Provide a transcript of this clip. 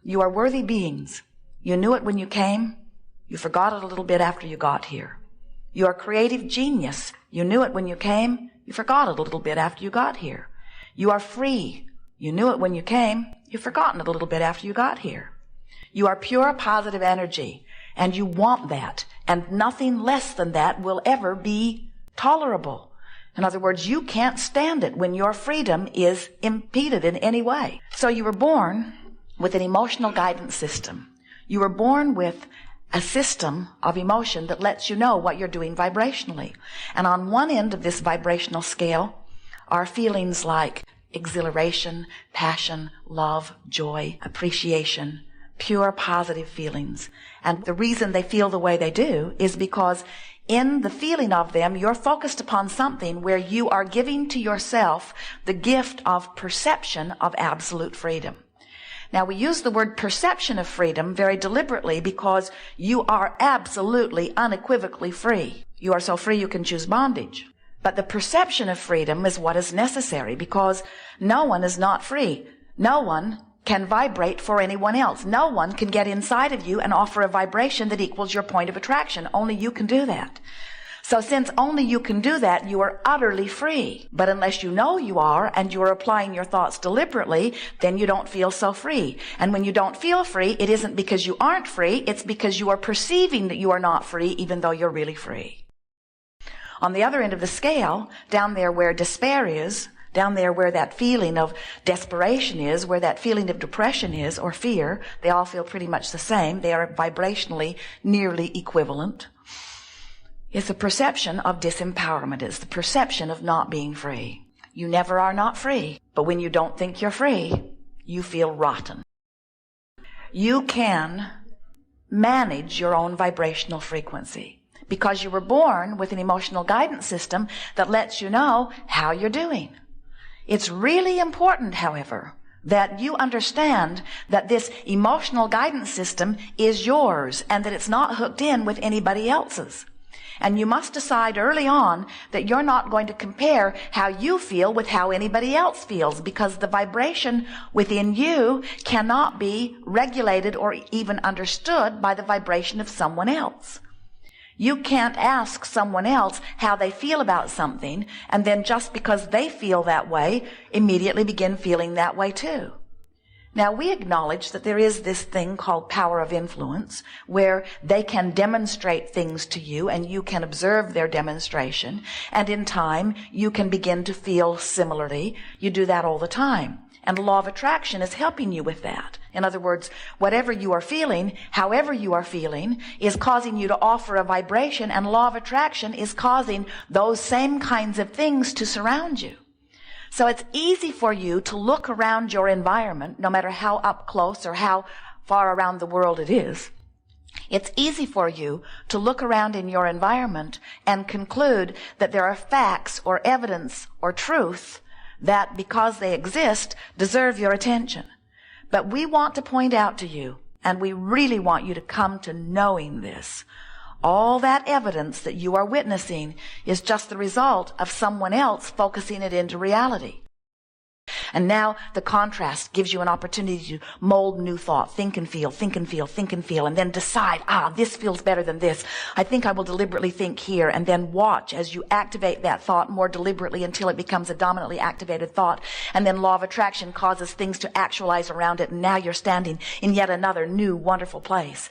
You are worthy beings. You knew it when you came. You forgot it a little bit after you got here. You are creative genius. You knew it when you came. You forgot it a little bit after you got here. You are free. You knew it when you came. You've forgotten it a little bit after you got here. You are pure positive energy, and you want that, and nothing less than that will ever be tolerable. In other words, you can't stand it when your freedom is impeded in any way. So you were born with an emotional guidance system. You were born with a system of emotion that lets you know what you're doing vibrationally. And on one end of this vibrational scale are feelings like exhilaration, passion, love, joy, appreciation, pure positive feelings. And the reason they feel the way they do is because in the feeling of them, you're focused upon something where you are giving to yourself the gift of perception of absolute freedom. Now, we use the word perception of freedom very deliberately because you are absolutely, unequivocally free. You are so free you can choose bondage. But the perception of freedom is what is necessary because no one is not free. No one can vibrate for anyone else. No one can get inside of you and offer a vibration that equals your point of attraction. Only you can do that. So since only you can do that, you are utterly free. But unless you know you are and you are applying your thoughts deliberately, then you don't feel so free. And when you don't feel free, it isn't because you aren't free, it's because you are perceiving that you are not free even though you're really free. On the other end of the scale, down there where despair is, down there where that feeling of desperation is, where that feeling of depression is, or fear, they all feel pretty much the same. They are vibrationally nearly equivalent. It's the perception of disempowerment. It's the perception of not being free. You never are not free. But when you don't think you're free, you feel rotten. You can manage your own vibrational frequency because you were born with an emotional guidance system that lets you know how you're doing. It's really important, however, that you understand that this emotional guidance system is yours and that it's not hooked in with anybody else's. And you must decide early on that you're not going to compare how you feel with how anybody else feels because the vibration within you cannot be regulated or even understood by the vibration of someone else. You can't ask someone else how they feel about something and then just because they feel that way, immediately begin feeling that way too. Now, we acknowledge that there is this thing called power of influence where they can demonstrate things to you and you can observe their demonstration. And in time, you can begin to feel similarly. You do that all the time. And the law of attraction is helping you with that. In other words, whatever you are feeling, however you are feeling, is causing you to offer a vibration, and law of attraction is causing those same kinds of things to surround you. So it's easy for you to look around your environment, no matter how up close or how far around the world it is. It's easy for you to look around in your environment and conclude that there are facts or evidence or truth that, because they exist, deserve your attention. But we want to point out to you, and we really want you to come to knowing this, all that evidence that you are witnessing is just the result of someone else focusing it into reality. And now the contrast gives you an opportunity to mold new thought, think and feel, think and feel, think and feel, and then decide, this feels better than this. I think I will deliberately think here, and then watch as you activate that thought more deliberately until it becomes a dominantly activated thought. And then law of attraction causes things to actualize around it, and now you're standing in yet another new, wonderful place.